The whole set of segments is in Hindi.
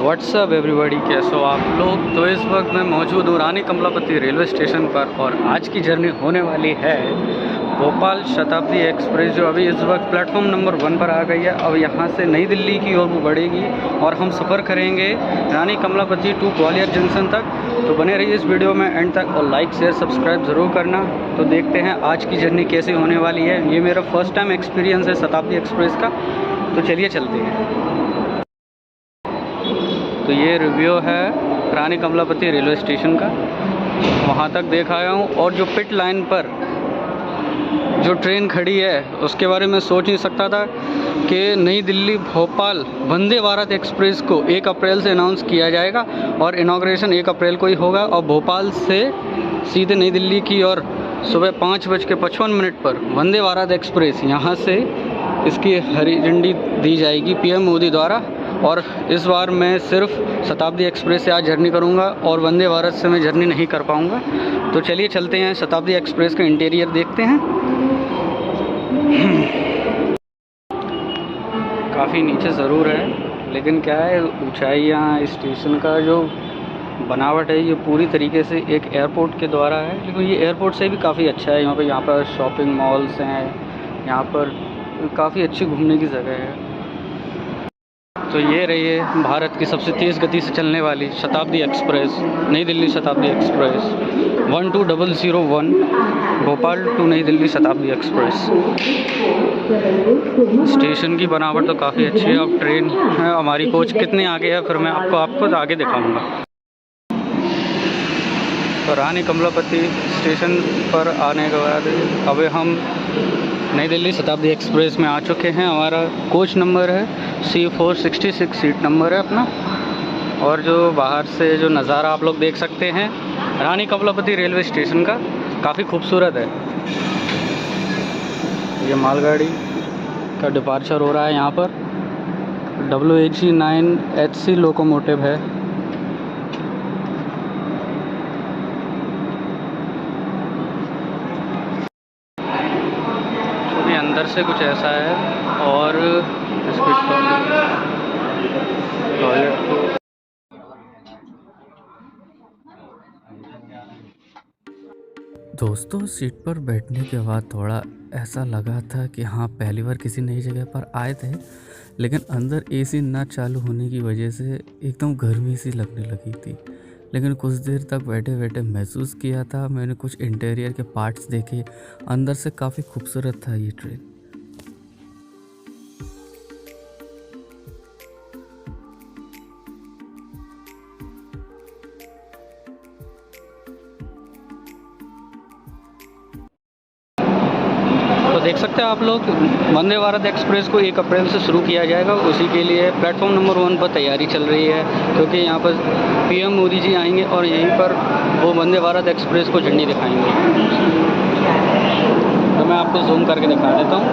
व्हाट्सअप एवरीबॉडी, कैसे हो आप लोग। तो इस वक्त मैं मौजूद हूँ रानी कमलापति रेलवे स्टेशन पर और आज की जर्नी होने वाली है भोपाल शताब्दी एक्सप्रेस, जो अभी इस वक्त प्लेटफॉर्म नंबर 1 पर आ गई है। अब यहाँ से नई दिल्ली की ओर वो बढ़ेगी और हम सफ़र करेंगे रानी कमलापति टू ग्वालियर जंक्शन तक। तो बने रहिए इस वीडियो में एंड तक और लाइक शेयर सब्सक्राइब ज़रूर करना। तो देखते हैं आज की जर्नी कैसे होने वाली है। ये मेरा फर्स्ट टाइम एक्सपीरियंस है शताब्दी एक्सप्रेस का। तो चलिए चलते हैं। तो ये रिव्यू है रानी कमलापति रेलवे स्टेशन का, वहाँ तक देख आया हूँ। और जो पिट लाइन पर जो ट्रेन खड़ी है उसके बारे में सोच नहीं सकता था कि नई दिल्ली भोपाल वंदे भारत एक्सप्रेस को 1 अप्रैल से अनाउंस किया जाएगा और इनॉग्रेशन 1 अप्रैल को ही होगा। और भोपाल से सीधे नई दिल्ली की और सुबह 5:55 पर वंदे भारत एक्सप्रेस यहाँ से इसकी हरी झंडी दी जाएगी पीएम मोदी द्वारा। और इस बार मैं सिर्फ शताब्दी एक्सप्रेस से आज जर्नी करूंगा और वंदे भारत से मैं जर्नी नहीं कर पाऊंगा। तो चलिए चलते हैं, शताब्दी एक्सप्रेस का इंटीरियर देखते हैं। काफ़ी नीचे ज़रूर है, लेकिन क्या है ऊंचाइयाँ, स्टेशन का जो बनावट है ये पूरी तरीके से एक एयरपोर्ट के द्वारा है। लेकिन ये एयरपोर्ट से भी काफ़ी अच्छा है। यहाँ पर शॉपिंग मॉल्स हैं, यहाँ पर काफ़ी अच्छी घूमने की जगह है। तो ये रही है भारत की सबसे तेज़ गति से चलने वाली शताब्दी एक्सप्रेस, नई दिल्ली शताब्दी एक्सप्रेस 12001 भोपाल टू नई दिल्ली शताब्दी एक्सप्रेस। स्टेशन की बनावट तो काफ़ी अच्छी है। अब ट्रेन है हमारी कोच कितने आगे है फिर मैं आपको आगे दिखाऊंगा। तो रानी कमलापति स्टेशन पर आने के बाद अब हम नई दिल्ली शताब्दी एक्सप्रेस में आ चुके हैं। हमारा कोच नंबर है C466 सीट नंबर है अपना। और जो बाहर से जो नज़ारा आप लोग देख सकते हैं रानी कमलापति रेलवे स्टेशन का, काफ़ी खूबसूरत है। ये मालगाड़ी का डिपार्चर हो रहा है। यहाँ पर WHE 9HC लोकोमोटिव है। अंदर से कुछ ऐसा है और इसके टॉयलेट दोस्तों, सीट पर बैठने के बाद थोड़ा ऐसा लगा था कि हाँ पहली बार किसी नई जगह पर आए थे, लेकिन अंदर AC ना चालू होने की वजह से एकदम गर्मी सी लगने लगी थी। लेकिन कुछ देर तक बैठे बैठे महसूस किया था मैंने, कुछ इंटीरियर के पार्ट्स देखे, अंदर से काफ़ी खूबसूरत था ये ट्रेन। तो देख सकते हैं आप लोग, वंदे भारत एक्सप्रेस को 1 अप्रैल से शुरू किया जाएगा। उसी के लिए प्लेटफॉर्म नंबर 1 पर तैयारी चल रही है, क्योंकि यहाँ पर पीएम मोदी जी आएंगे और यहीं पर वो वंदे भारत एक्सप्रेस को झंडी दिखाएंगे। तो मैं आपको जूम करके दिखा देता हूँ।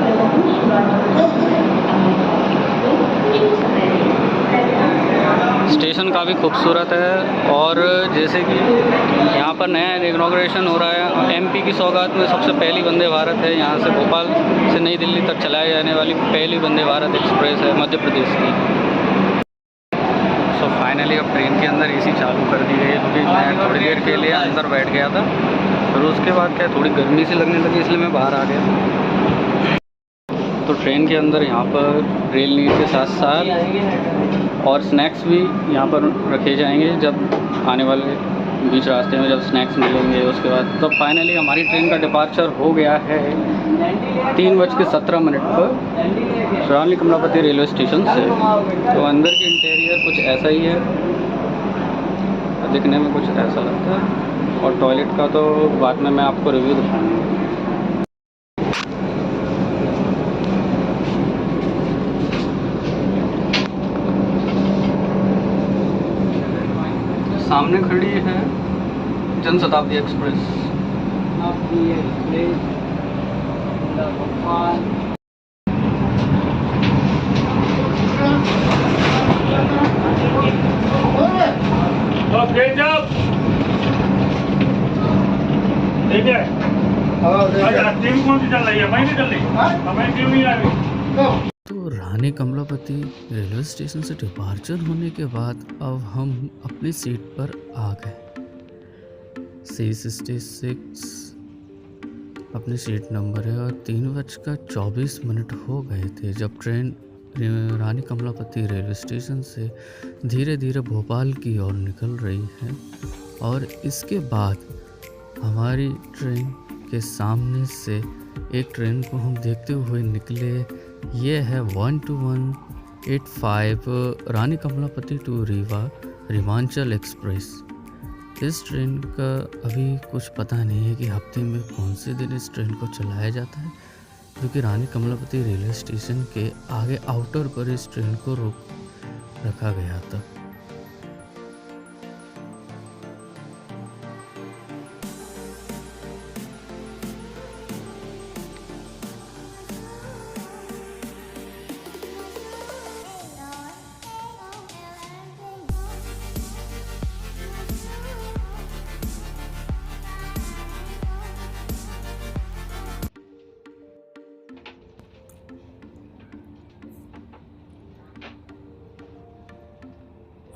स्टेशन काफ़ी खूबसूरत है और जैसे कि यहाँ पर नया इनॉग्रेशन हो रहा है। MP की सौगात में सबसे पहली वंदे भारत है। यहाँ से भोपाल से नई दिल्ली तक चलाई जाने वाली पहली वंदे भारत एक्सप्रेस है मध्य प्रदेश की। सो फाइनली अब ट्रेन के अंदर AC चालू कर दी गई है, क्योंकि मैं थोड़ी देर के लिए अंदर बैठ गया था। फिर उसके बाद क्या थोड़ी गर्मी सी लगने लगी, इसलिए मैं बाहर आ गया। तो ट्रेन के अंदर यहाँ पर रेल नीति के साथ साथ और स्नैक्स भी यहाँ पर रखे जाएंगे जब आने वाले बीच रास्ते में जब स्नैक्स मिलेंगे उसके बाद। तो फाइनली हमारी ट्रेन का डिपार्चर हो गया है 3:17 पर रानी कमलापति रेलवे स्टेशन से। तो अंदर की इंटीरियर कुछ ऐसा ही है, दिखने में कुछ ऐसा लगता है। और टॉयलेट का तो बाद में मैं आपको रिव्यू दिखाऊंगा। सामने खड़ी है जनशताब्दी एक्सप्रेस। ठीक है, टीम कौन सी चल रही है? मैं नहीं चल रही, हमें टीम नहीं आ रही। तो रानी कमलापति रेलवे स्टेशन से डिपार्चर होने के बाद अब हम अपनी सीट पर आ गए। C66 अपनी सीट नंबर है और 3:24 हो गए थे जब ट्रेन रानी कमलापति रेलवे स्टेशन से धीरे धीरे भोपाल की ओर निकल रही है। और इसके बाद हमारी ट्रेन के सामने से एक ट्रेन को हम देखते हुए निकले। ये है 12185 रानी कमलापति टू रीवा रिमांचल एक्सप्रेस। इस ट्रेन का अभी कुछ पता नहीं है कि हफ्ते में कौन से दिन इस ट्रेन को चलाया जाता है, क्योंकि रानी कमलापति रेलवे स्टेशन के आगे आउटर पर इस ट्रेन को रोक रखा गया था।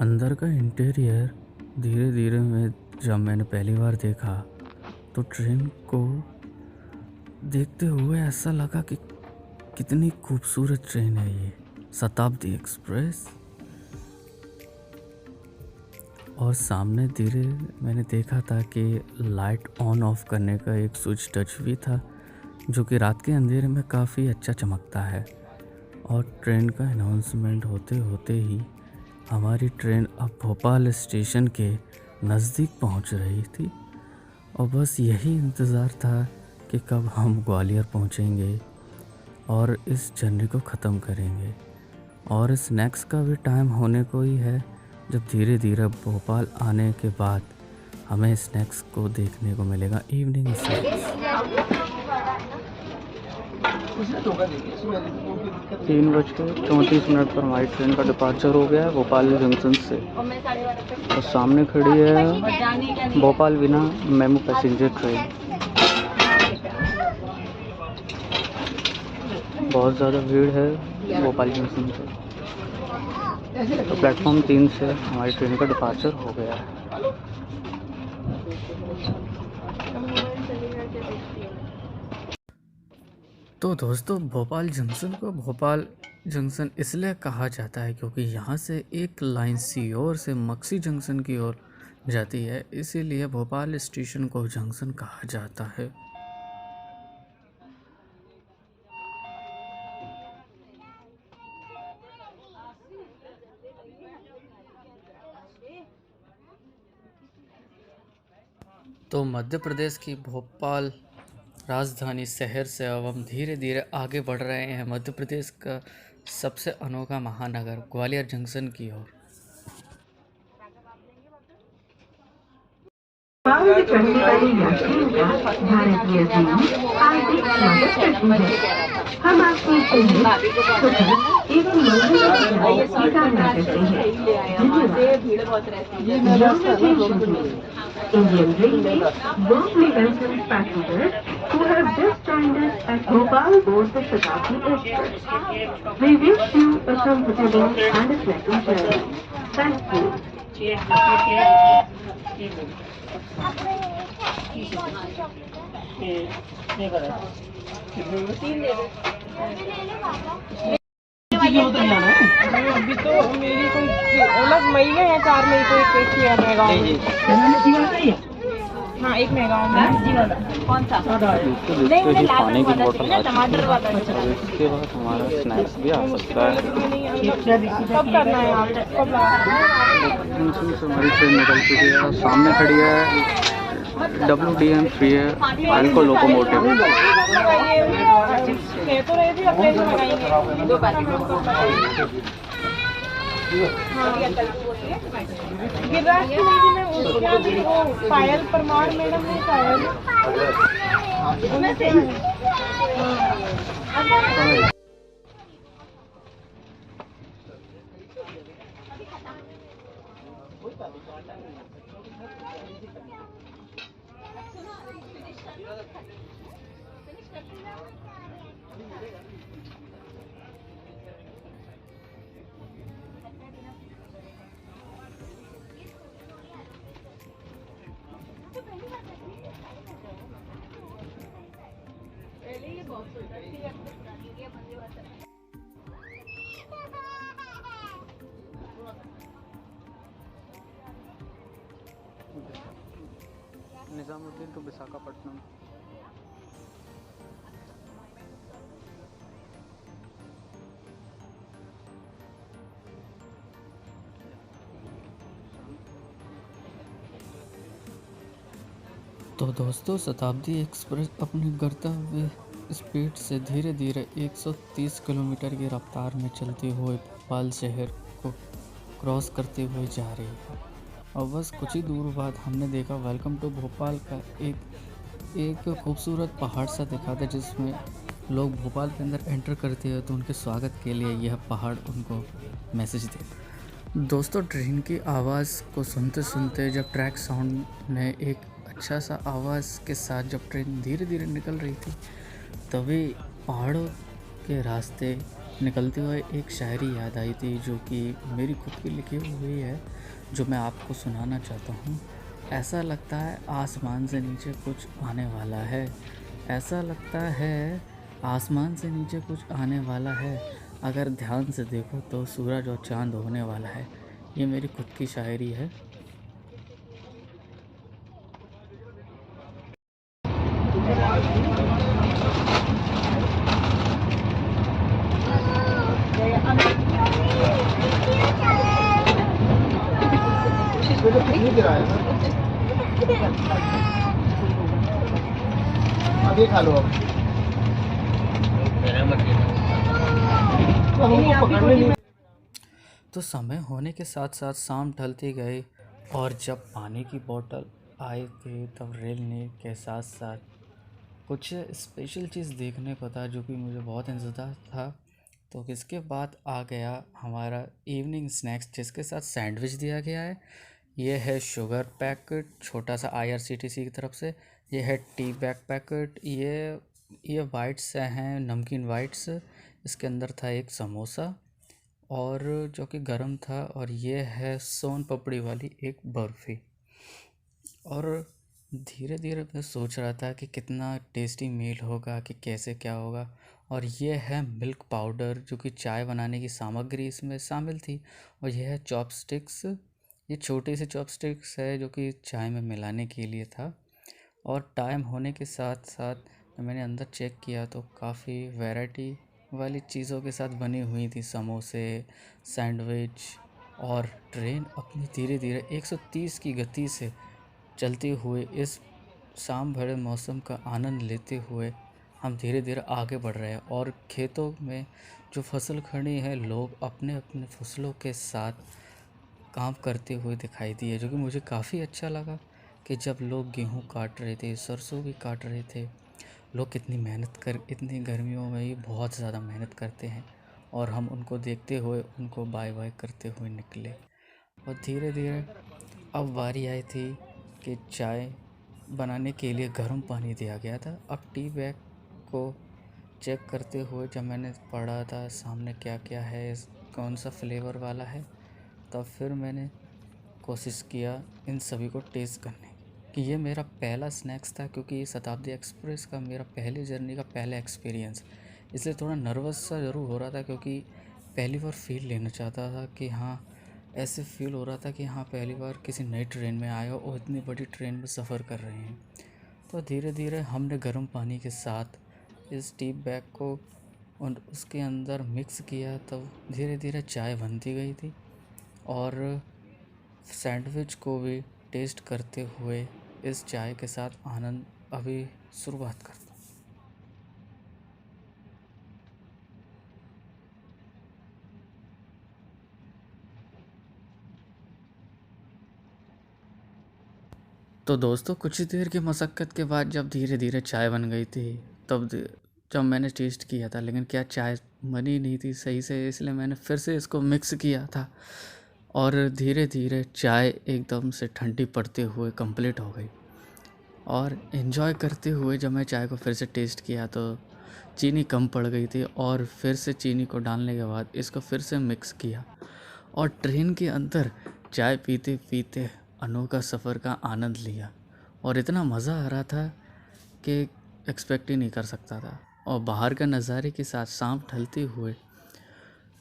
अंदर का इंटीरियर धीरे धीरे जब मैंने पहली बार देखा तो ट्रेन को देखते हुए ऐसा लगा कि कितनी खूबसूरत ट्रेन है ये शताब्दी एक्सप्रेस। और सामने धीरे मैंने देखा था कि लाइट ऑन ऑफ करने का एक स्विच टच भी था, जो कि रात के अंधेरे में काफ़ी अच्छा चमकता है। और ट्रेन का अनाउंसमेंट होते होते ही हमारी ट्रेन अब भोपाल स्टेशन के नज़दीक पहुंच रही थी और बस यही इंतज़ार था कि कब हम ग्वालियर पहुंचेंगे और इस जर्नी को ख़त्म करेंगे। और स्नैक्स का भी टाइम होने को ही है, जब धीरे धीरे भोपाल आने के बाद हमें स्नैक्स को देखने को मिलेगा, इवनिंग स्नैक्स। 3:34 पर हमारी ट्रेन का डिपार्चर हो गया है भोपाल जंक्शन से। और सामने खड़ी है भोपाल बिना मेमू पैसेंजर ट्रेन। बहुत ज़्यादा भीड़ है भोपाल जंक्शन पे। तो प्लेटफॉर्म 3 से हमारी ट्रेन का डिपार्चर हो गया है। तो दोस्तों, भोपाल जंक्शन को भोपाल जंक्शन इसलिए कहा जाता है क्योंकि यहाँ से एक लाइन सीहोर से मक्सी जंक्शन की ओर जाती है, इसीलिए भोपाल स्टेशन को जंक्शन कहा जाता है। तो मध्य प्रदेश की भोपाल राजधानी शहर से अब हम धीरे धीरे आगे बढ़ रहे हैं मध्य प्रदेश का सबसे अनोखा महानगर ग्वालियर जंक्शन की ओर। चढ़ने वाले यात्रियों का भारतीय रेल हार्दिक स्वागत करती है। हम आपको सुखद एवं मंगलमय की कामना करते हैं। Indian Railways warmly welcomes passengers who have just joined us at Bhopal board the Shatabdi Express. We wish you a comfortable and a pleasant journey. Thank you. अभी तो मेरी कोई मतलब मई में या 4 मई को एक टेस्ट किया मैं गाँव में। हाँ, एक मैं गाँव में। कौन सा? नहीं, मुझे पानी की बोतल आ टमाटर वाला। इसके बाद हमारा स्नैक्स भी आ सकता है। कब करना है आप? कब जंक्शन से हमारी ट्रेन निकल चुकी है। सामने खड़ी है WDM 3 है एल्को लोकोमोटिव। तो रहे थे अपने से लगाएंगे गिरिराज की नहीं मैं उसके आगे वो पायल परमार मैडम ने पायल निज़ामुद्दीन टू विशाखापट्टनम। तो दोस्तों, शताब्दी एक्सप्रेस अपने गंतव्य स्पीड से धीरे धीरे 130 किलोमीटर की रफ्तार में चलते हुए भोपाल शहर को क्रॉस करते हुए जा रही है। और बस कुछ ही दूर बाद हमने देखा वेलकम टू भोपाल का एक खूबसूरत पहाड़ सा दिखा था, जिसमें लोग भोपाल के अंदर एंटर करते हैं तो उनके स्वागत के लिए यह पहाड़ उनको मैसेज देता। दोस्तों, ट्रेन की आवाज़ को सुनते सुनते जब ट्रैक साउंड ने एक अच्छा सा आवाज़ के साथ जब ट्रेन धीरे धीरे निकल रही थी, तभी पहाड़ों के रास्ते निकलते हुए एक शायरी याद आई थी, जो कि मेरी खुद की लिखी हुई है, जो मैं आपको सुनाना चाहता हूँ। ऐसा लगता है आसमान से नीचे कुछ आने वाला है, ऐसा लगता है आसमान से नीचे कुछ आने वाला है, अगर ध्यान से देखो तो सूरज और चांद होने वाला है। ये मेरी खुद की शायरी है। अभी खा लो अब। तो समय होने के साथ साथ शाम ढलती गई, और जब पानी की बोतल आई थी तब रेल ने के साथ साथ कुछ स्पेशल चीज़ देखने को था, जो कि मुझे बहुत इंतज़ार था। तो इसके बाद आ गया हमारा इवनिंग स्नैक्स, जिसके साथ सैंडविच दिया गया है। ये है शुगर पैकेट, छोटा सा IRCTC की तरफ से। ये है टी बैग पैकेट। ये वाइट्स हैं, नमकीन वाइट्स। इसके अंदर था एक समोसा, और जो कि गर्म था। और ये है सोन पापड़ी वाली एक बर्फ़ी। और धीरे धीरे मैं सोच रहा था कि कितना टेस्टी मील होगा, कि कैसे क्या होगा। और ये है मिल्क पाउडर, जो कि चाय बनाने की सामग्री इसमें शामिल थी। और यह है चॉपस्टिक्स। ये छोटे से चॉपस्टिक्स है, जो कि चाय में मिलाने के लिए था। और टाइम होने के साथ साथ जब मैंने अंदर चेक किया तो काफ़ी वैरायटी वाली चीज़ों के साथ बनी हुई थी, समोसे, सैंडविच। और ट्रेन अपनी धीरे धीरे 130 की गति से चलते हुए इस शाम भरे मौसम का आनंद लेते हुए हम धीरे धीरे आगे बढ़ रहे हैं। और खेतों में जो फसल खड़ी है, लोग अपने अपने फसलों के साथ काम करते हुए दिखाई दिए, जो कि मुझे काफ़ी अच्छा लगा। कि जब लोग गेहूं काट रहे थे, सरसों भी काट रहे थे, लोग कितनी मेहनत कर, इतनी गर्मियों में ही बहुत ज़्यादा मेहनत करते हैं। और हम उनको देखते हुए उनको बाय बाय करते हुए निकले। और धीरे धीरे अब बारी आई थी कि चाय बनाने के लिए गर्म पानी दिया गया था। अब टी बैग को चेक करते हुए जब मैंने पढ़ा था सामने क्या क्या है, कौन सा फ्लेवर वाला है, तब फिर मैंने कोशिश किया इन सभी को टेस्ट करने कि ये मेरा पहला स्नैक्स था, क्योंकि ये शताब्दी एक्सप्रेस का मेरा पहले जर्नी का पहला एक्सपीरियंस, इसलिए थोड़ा नर्वस सा ज़रूर हो रहा था। क्योंकि पहली बार फील लेना चाहता था कि हाँ, ऐसे फील हो रहा था कि हाँ, पहली बार किसी नई ट्रेन में आए हो और इतनी बड़ी ट्रेन में सफ़र कर रहे हैं। तो धीरे धीरे हमने गर्म पानी के साथ इस टी बैग को और उसके अंदर मिक्स किया, तब धीरे धीरे चाय बनती गई थी। और सैंडविच को भी टेस्ट करते हुए इस चाय के साथ आनंद अभी शुरुआत करता हूँ। तो दोस्तों, कुछ ही देर की मशक्क़त के बाद जब धीरे धीरे चाय बन गई थी, तब जब मैंने टेस्ट किया था, लेकिन क्या चाय बनी नहीं थी सही से, इसलिए मैंने फिर से इसको मिक्स किया था। और धीरे धीरे चाय एकदम से ठंडी पड़ते हुए कंप्लीट हो गई। और इन्जॉय करते हुए जब मैं चाय को फिर से टेस्ट किया तो चीनी कम पड़ गई थी, और फिर से चीनी को डालने के बाद इसको फिर से मिक्स किया। और ट्रेन के अंदर चाय पीते पीते अनोखा सफ़र का आनंद लिया। और इतना मज़ा आ रहा था कि एक्सपेक्ट ही नहीं कर सकता था। और बाहर का नज़ारे के साथ शाम ढलते हुए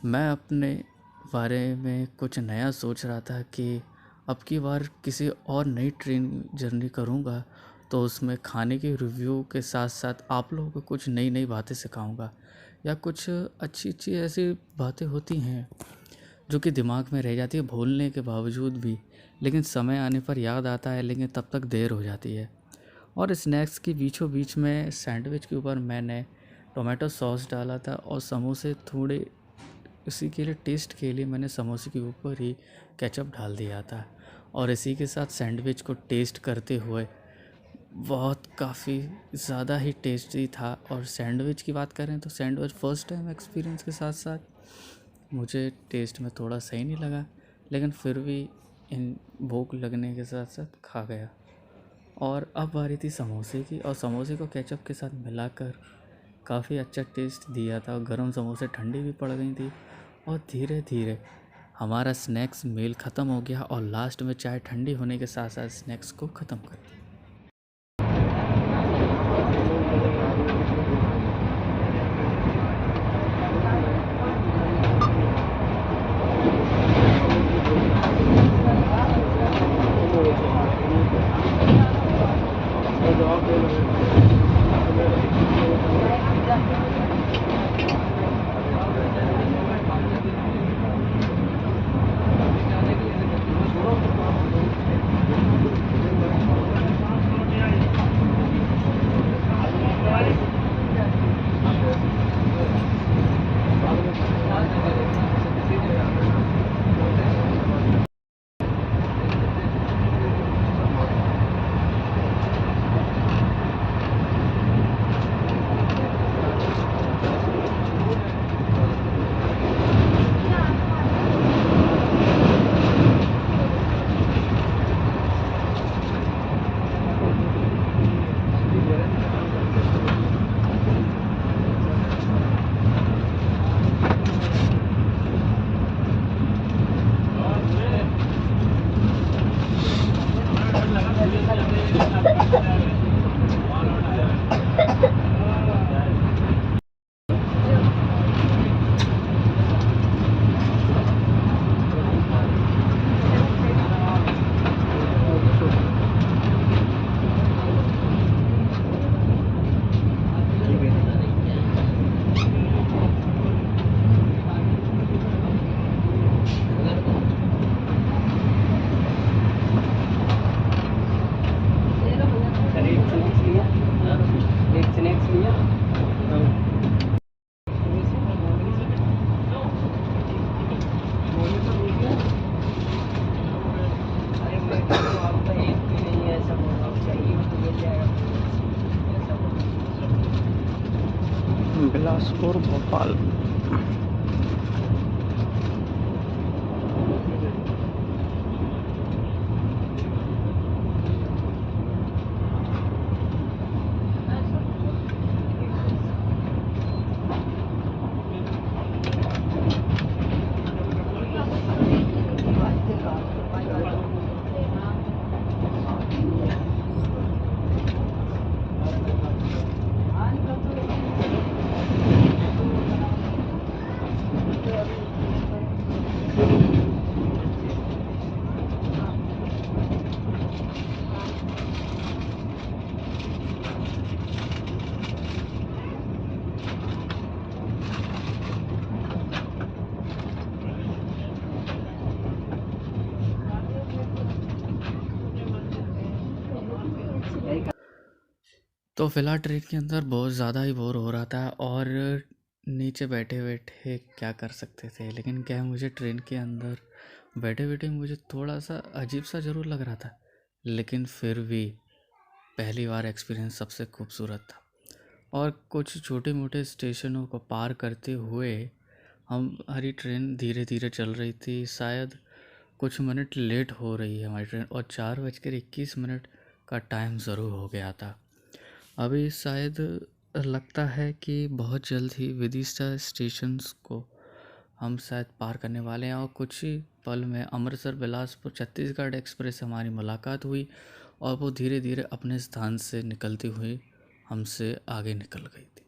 मैं अपने बारे में कुछ नया सोच रहा था कि अब की बार किसी और नई ट्रेन जर्नी करूँगा तो उसमें खाने के रिव्यू के साथ साथ आप लोगों को कुछ नई नई बातें सिखाऊंगा, या कुछ अच्छी अच्छी ऐसी बातें होती हैं जो कि दिमाग में रह जाती है भूलने के बावजूद भी, लेकिन समय आने पर याद आता है, लेकिन तब तक देर हो जाती है। और स्नैक्स के बीचों बीच में सैंडविच के ऊपर मैंने टोमेटो सॉस डाला था, और समोसे थोड़े इसी के लिए टेस्ट के लिए मैंने समोसे के ऊपर ही केचप डाल दिया था। और इसी के साथ सैंडविच को टेस्ट करते हुए बहुत काफ़ी ज़्यादा ही टेस्टी था। और सैंडविच की बात करें तो सैंडविच फ़र्स्ट टाइम एक्सपीरियंस के साथ साथ मुझे टेस्ट में थोड़ा सही नहीं लगा, लेकिन फिर भी इन भूख लगने के साथ साथ खा गया। और अब बारी थी समोसे की, और समोसे को केचप के साथ मिलाकर काफ़ी अच्छा टेस्ट दिया था। और गर्म समोसे ठंडी भी पड़ गई थी, और धीरे धीरे हमारा स्नैक्स मील ख़त्म हो गया, और लास्ट में चाय ठंडी होने के साथ साथ स्नैक्स को ख़त्म कर दिया। बिलासपुर भोपाल। तो फ़िलहाल ट्रेन के अंदर बहुत ज़्यादा ही बोर हो रहा था, और नीचे बैठे बैठे क्या कर सकते थे। लेकिन क्या है, मुझे ट्रेन के अंदर बैठे बैठे मुझे थोड़ा सा अजीब सा ज़रूर लग रहा था, लेकिन फिर भी पहली बार एक्सपीरियंस सबसे खूबसूरत था। और कुछ छोटे मोटे स्टेशनों को पार करते हुए हमारी ट्रेन धीरे धीरे चल रही थी। शायद कुछ मिनट लेट हो रही है हमारी ट्रेन, और 4:21 का टाइम ज़रूर हो गया था। अभी शायद लगता है कि बहुत जल्द ही विदिशा स्टेशंस को हम शायद पार करने वाले हैं, और कुछ ही पल में अमृतसर बिलासपुर छत्तीसगढ़ एक्सप्रेस से हमारी मुलाकात हुई, और वो धीरे धीरे अपने स्थान से निकलती हुई हमसे आगे निकल गई थी।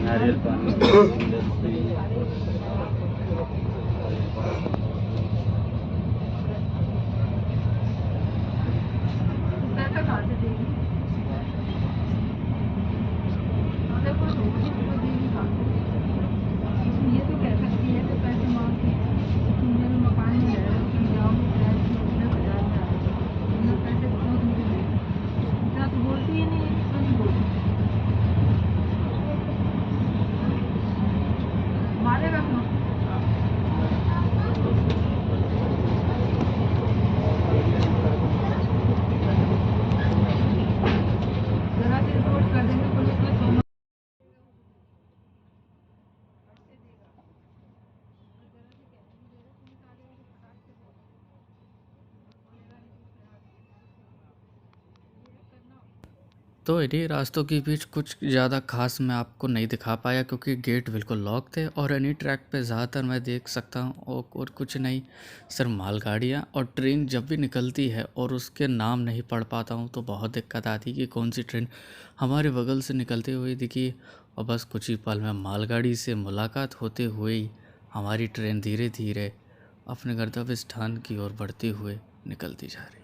नारियल पानी तो इन्हीं रास्तों के बीच कुछ ज़्यादा खास मैं आपको नहीं दिखा पाया क्योंकि गेट बिल्कुल लॉक थे और एनी ट्रैक पे ज़्यादातर मैं देख सकता हूँ और कुछ नहीं, सिर्फ मालगाड़ियाँ और ट्रेन जब भी निकलती है और उसके नाम नहीं पढ़ पाता हूँ तो बहुत दिक्कत आती कि कौन सी ट्रेन हमारे बगल से निकलती हुई दिखी। और बस कुछ ही पल में मालगाड़ी से मुलाकात होते हुए ही हमारी ट्रेन धीरे धीरे अपने गंतव्य स्थान की ओर बढ़ते हुए निकलती जा रही।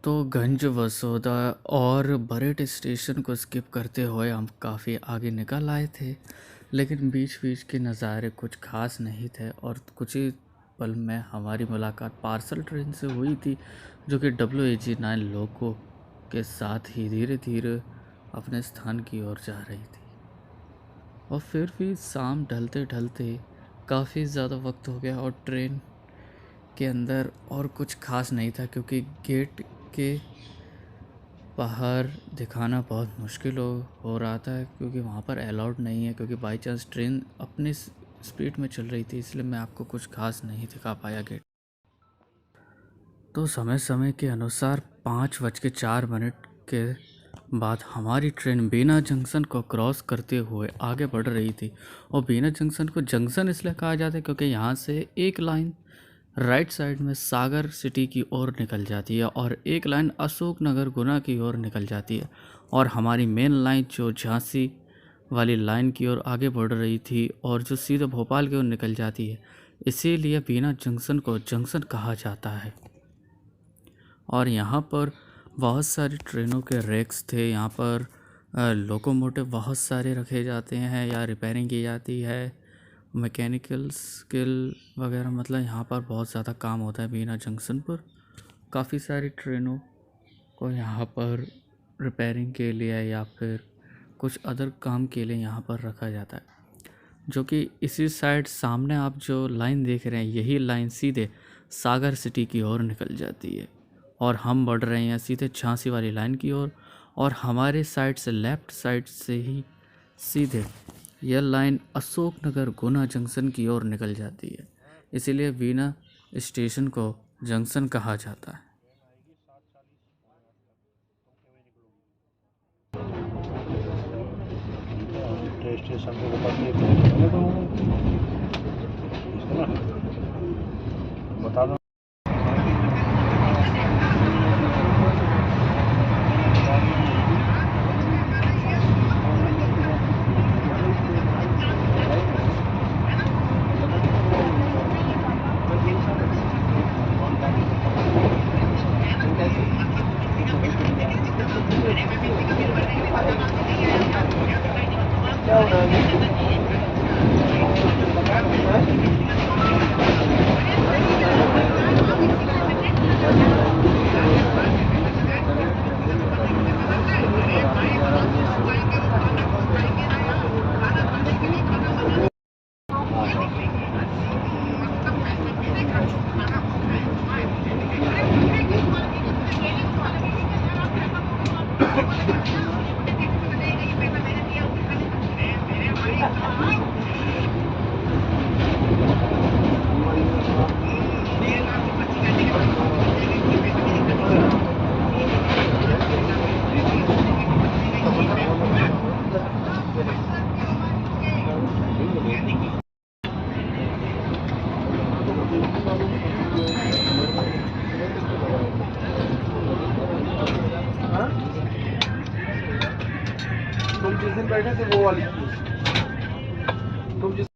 तो गंज वसोदा और बरेट स्टेशन को स्किप करते हुए हम काफ़ी आगे निकल आए थे, लेकिन बीच बीच के नज़ारे कुछ खास नहीं थे और कुछ ही पल में हमारी मुलाकात पार्सल ट्रेन से हुई थी जो कि WAG9 लोको के साथ ही धीरे धीरे अपने स्थान की ओर जा रही थी। और फिर भी शाम ढलते ढलते काफ़ी ज़्यादा वक्त हो गया और ट्रेन के अंदर और कुछ खास नहीं था क्योंकि गेट के बाहर दिखाना बहुत मुश्किल हो रहा था, क्योंकि वहाँ पर अलाउड नहीं है, क्योंकि बाई चांस ट्रेन अपने स्पीड में चल रही थी, इसलिए मैं आपको कुछ खास नहीं दिखा पाया गेट। तो समय के अनुसार 5:04 के बाद हमारी ट्रेन बीना जंक्शन को क्रॉस करते हुए आगे बढ़ रही थी। और बीना जंक्शन को जंक्शन इसलिए कहा जाता है क्योंकि यहाँ से एक लाइन राइट साइड में सागर सिटी की ओर निकल जाती है और एक लाइन अशोक नगर गुना की ओर निकल जाती है, और हमारी मेन लाइन जो झांसी वाली लाइन की ओर आगे बढ़ रही थी और जो सीधे भोपाल की ओर निकल जाती है, इसीलिए बीना जंक्शन को जंक्शन कहा जाता है। और यहाँ पर बहुत सारी ट्रेनों के रैक्स थे। यहाँ पर लोकोमोटिव बहुत सारे रखे जाते हैं या रिपेयरिंग की जाती है, मैकेनिकल स्किल वगैरह, मतलब यहाँ पर बहुत ज़्यादा काम होता है बीना जंक्शन पर। काफ़ी सारी ट्रेनों को यहाँ पर रिपेयरिंग के लिए या फिर कुछ अदर काम के लिए यहाँ पर रखा जाता है, जो कि इसी साइड सामने आप जो लाइन देख रहे हैं, यही लाइन सीधे सागर सिटी की ओर निकल जाती है और हम बढ़ रहे हैं सीधे झांसी वाली लाइन की ओर। और हमारे साइड से लेफ़्ट साइड से ही सीधे यह लाइन अशोक नगर गुना जंक्शन की ओर निकल जाती है, इसीलिए बीना स्टेशन को जंक्शन कहा जाता है। स्टेशन पे बता दो। तुम जिस दिन बैठे थे वो वाली तुम जिस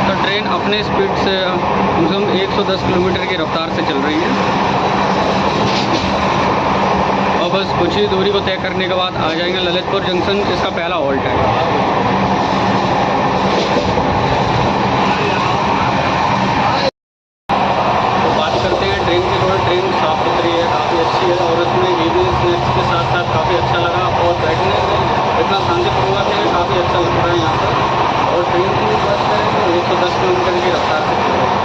तो ट्रेन अपने स्पीड से कम से कम 110 किलोमीटर की रफ्तार से चल रही है और बस कुछ ही दूरी को तय करने के बाद आ जाएंगे ललितपुर जंक्शन। इसका पहला हॉल्ट है। ट्रेन साफ़ सुथरी है, काफ़ी अच्छी है और उसमें इवनिंग स्नैक्स के साथ साथ काफ़ी अच्छा लगा और बैठने में इतना शांतिपूर्वक है, काफ़ी अच्छा लगता है यहाँ पर। और ट्रेन की बात करें तो 110 किलोमीटर की रफ्तार से चल रही है।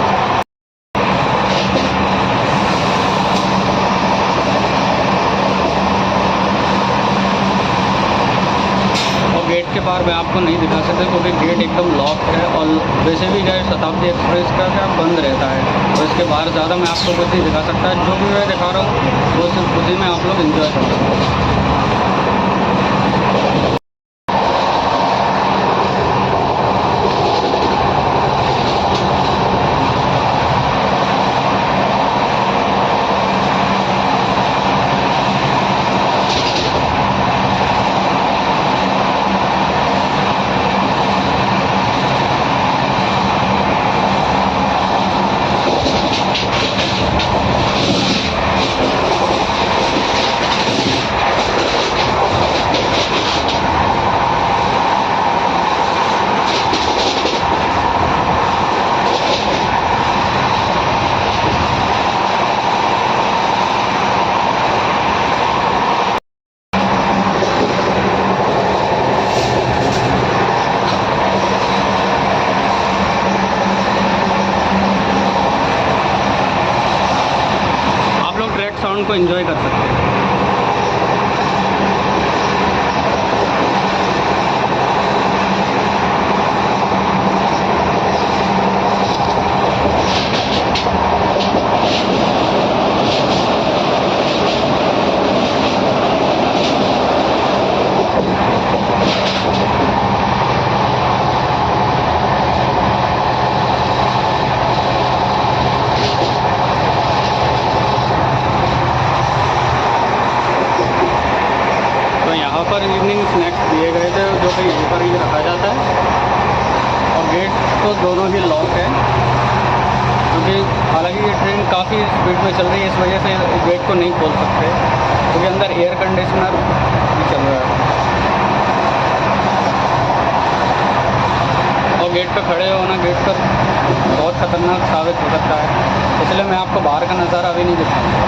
और गेट के पार मैं आपको नहीं दिखा सकता क्योंकि गेट एकदम लॉक है और वैसे भी जो शताब्दी एक्सप्रेस का क्या बंद रहता है, तो इसके बाहर ज़्यादा मैं आपको कुछ नहीं दिखा सकता। जो भी मैं दिखा रहा हूँ वो सिर्फ उसी में आप लोग एंजॉय कर सकते हैं। को एंजॉय कर सकते हैं। पर इवनिंग स्नैक्स दिए गए थे जो कि यहीं पर ही रखा जाता है, और गेट तो दोनों ही लॉक है, क्योंकि हालांकि ये ट्रेन काफ़ी स्पीड में चल रही है, इस वजह से गेट को नहीं खोल सकते, क्योंकि अंदर एयर कंडीशनर भी चल रहा है और गेट पर खड़े होना गेट पर बहुत ख़तरनाक साबित हो सकता है, इसलिए मैं आपको बाहर का नज़ारा अभी नहीं दिखाऊंगा।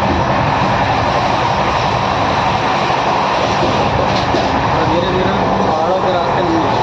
धीरे धीरे पहाड़ों के रास्ते नहीं है।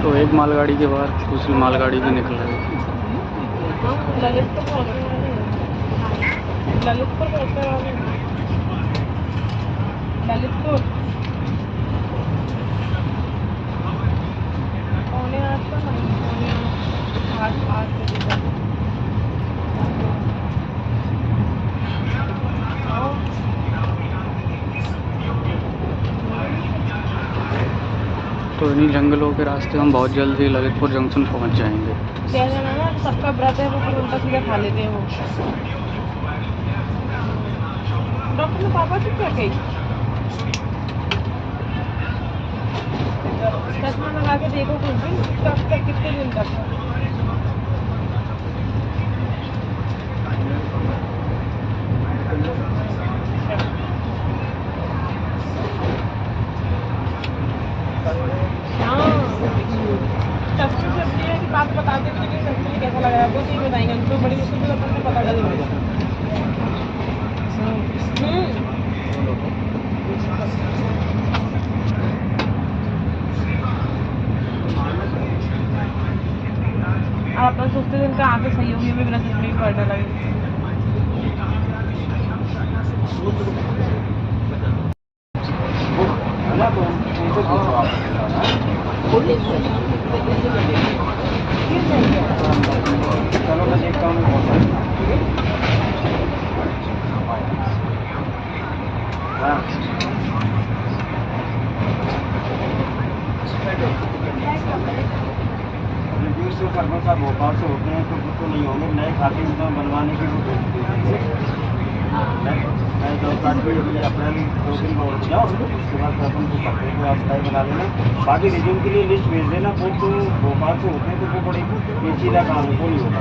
तो एक मालगाड़ी के बाद दूसरी मालगाड़ी भी निकल रही है। ललितपुर तो इन्हीं जंगलों के रास्ते हम बहुत जल्दी ललितपुर जंक्शन पहुंच जाएंगे। क्या जाना ना, सबका व्रत है वो फिर उल्टा सीधा खा लेते हैं वो। डॉक्टर ने पापा से क्या कही, चश्मा लगा के देखो कुछ दिन तक कितने दिन तक। बात बताते थे कि सब्जी कैसा लग रहा है, वो चीज़ बताएंगे तो बड़ी मुश्किल से अपन को पता चलेगा। अब अपन सोचते थे इनका आगे सही होगी, हमें बिना चटनी पड़ने लगे। चलो मैं देखता हूँ रिव्यूज जो खरगोन साहब भोपाल से होते हैं तो नहीं होंगे, नए खाते बनवाने की मैं 2 अप्रैल 2 दिन में उठ जाओ, उसके बाद अपन को पकड़े को आप तय बना लेना। बाकी रिज्यूम के लिए लिस्ट भेज देना, वो तो भोपाल से होते हैं तो वो बड़ी पेचीदा काम है, वो नहीं होता।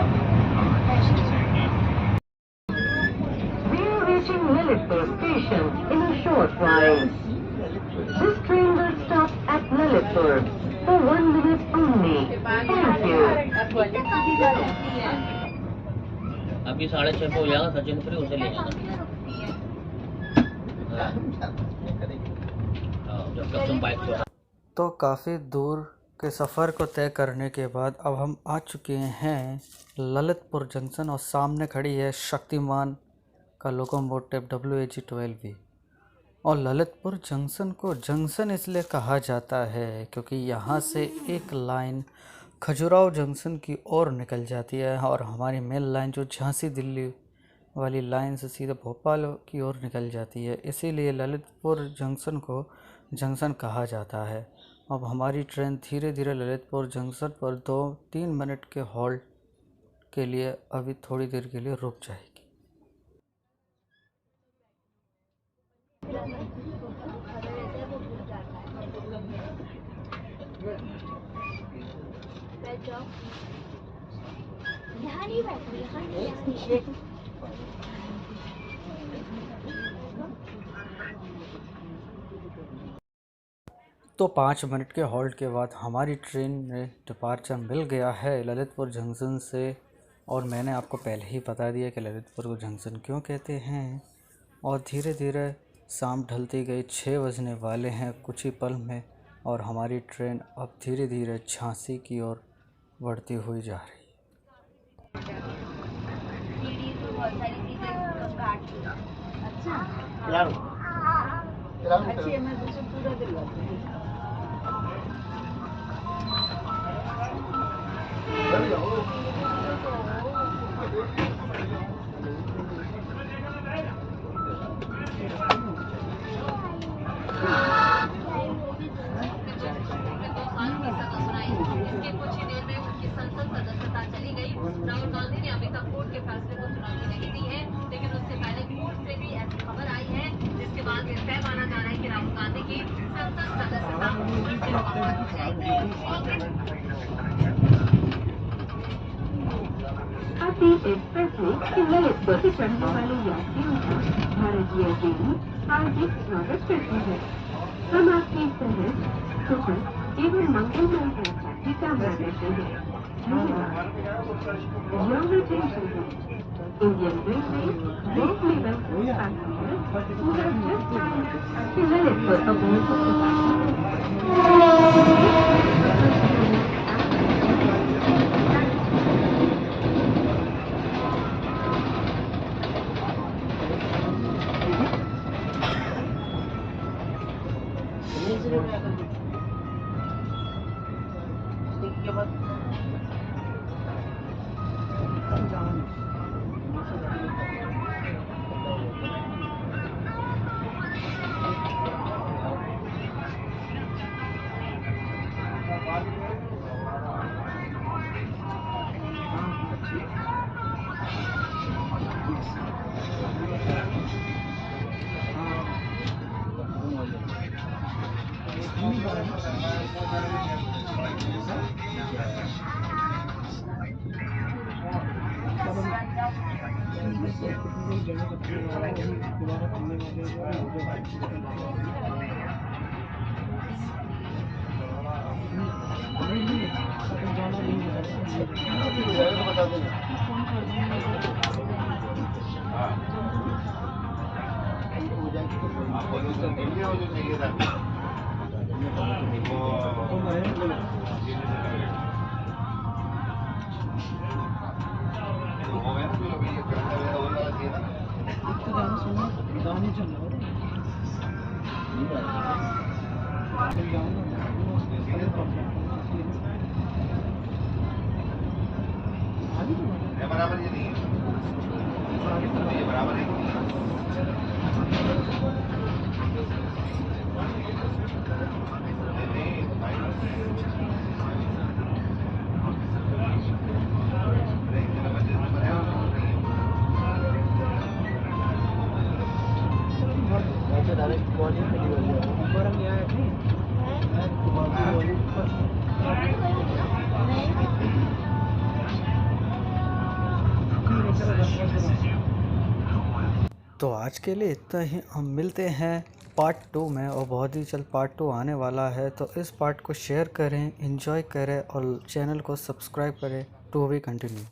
We are reaching Lalitpur station in a short while. This train will stop at Lalitpur for 1 minute only. Thank you. अभी 6:30 पे हो जाएगा, सचिन फिर उसे ले जाना। तो काफ़ी दूर के सफ़र को तय करने के बाद अब हम आ चुके हैं ललितपुर जंक्शन और सामने खड़ी है शक्तिमान का लोकोमोटिव WAG-12V। और ललितपुर जंक्शन को जंक्शन इसलिए कहा जाता है क्योंकि यहाँ से एक लाइन खजुराहो जंक्शन की ओर निकल जाती है और हमारी मेन लाइन जो झांसी दिल्ली वाली लाइन से सीधे भोपाल की ओर निकल जाती है, इसीलिए ललितपुर जंक्शन को जंक्शन कहा जाता है। अब हमारी ट्रेन धीरे धीरे ललितपुर जंक्शन पर 2-3 मिनट के हॉल्ट के लिए अभी थोड़ी देर के लिए रुक जाएगी। यहाँ नहीं बैठी, यहाँ नहीं। तो 5 मिनट के हॉल्ट के बाद हमारी ट्रेन में डिपार्चर मिल गया है ललितपुर जंक्शन से। और मैंने आपको पहले ही बता दिया कि ललितपुर को जंक्शन क्यों कहते हैं। और धीरे धीरे शाम ढलती गई, 6 बजने वाले हैं कुछ ही पल में, और हमारी ट्रेन अब धीरे धीरे झांसी की ओर बढ़ती हुई जा रही है। राहुल गांधी ने अभी तक कोर्ट के फैसले को चुनौती नहीं दी है, लेकिन उससे पहले कोर्ट से भी ऐसी खबर आई है जिसके बाद ये तय माना जा रहा है कि राहुल गांधी की संसद सदस्यता फिर से बहाल हो जाएगी। अति एक्सप्रेस में ललितपुर से चढ़ने वाले यात्रियों का भारतीय रेल हार्दिक स्वागत करती है। हम आपकी सहज, सुखद एवं मंगलमय यात्रा की कामना करते हैं। Your attention please. Indian Railways warmly welcomes passengers who have just time to Lalitpur aboard the बराबर ये नहीं है, ये बराबर है। तो आज के लिए इतना ही। हम मिलते हैं पार्ट 2 में, और बहुत ही जल्द पार्ट 2 आने वाला है। तो इस पार्ट को शेयर करें, एंजॉय करें और चैनल को सब्सक्राइब करें। To we continue.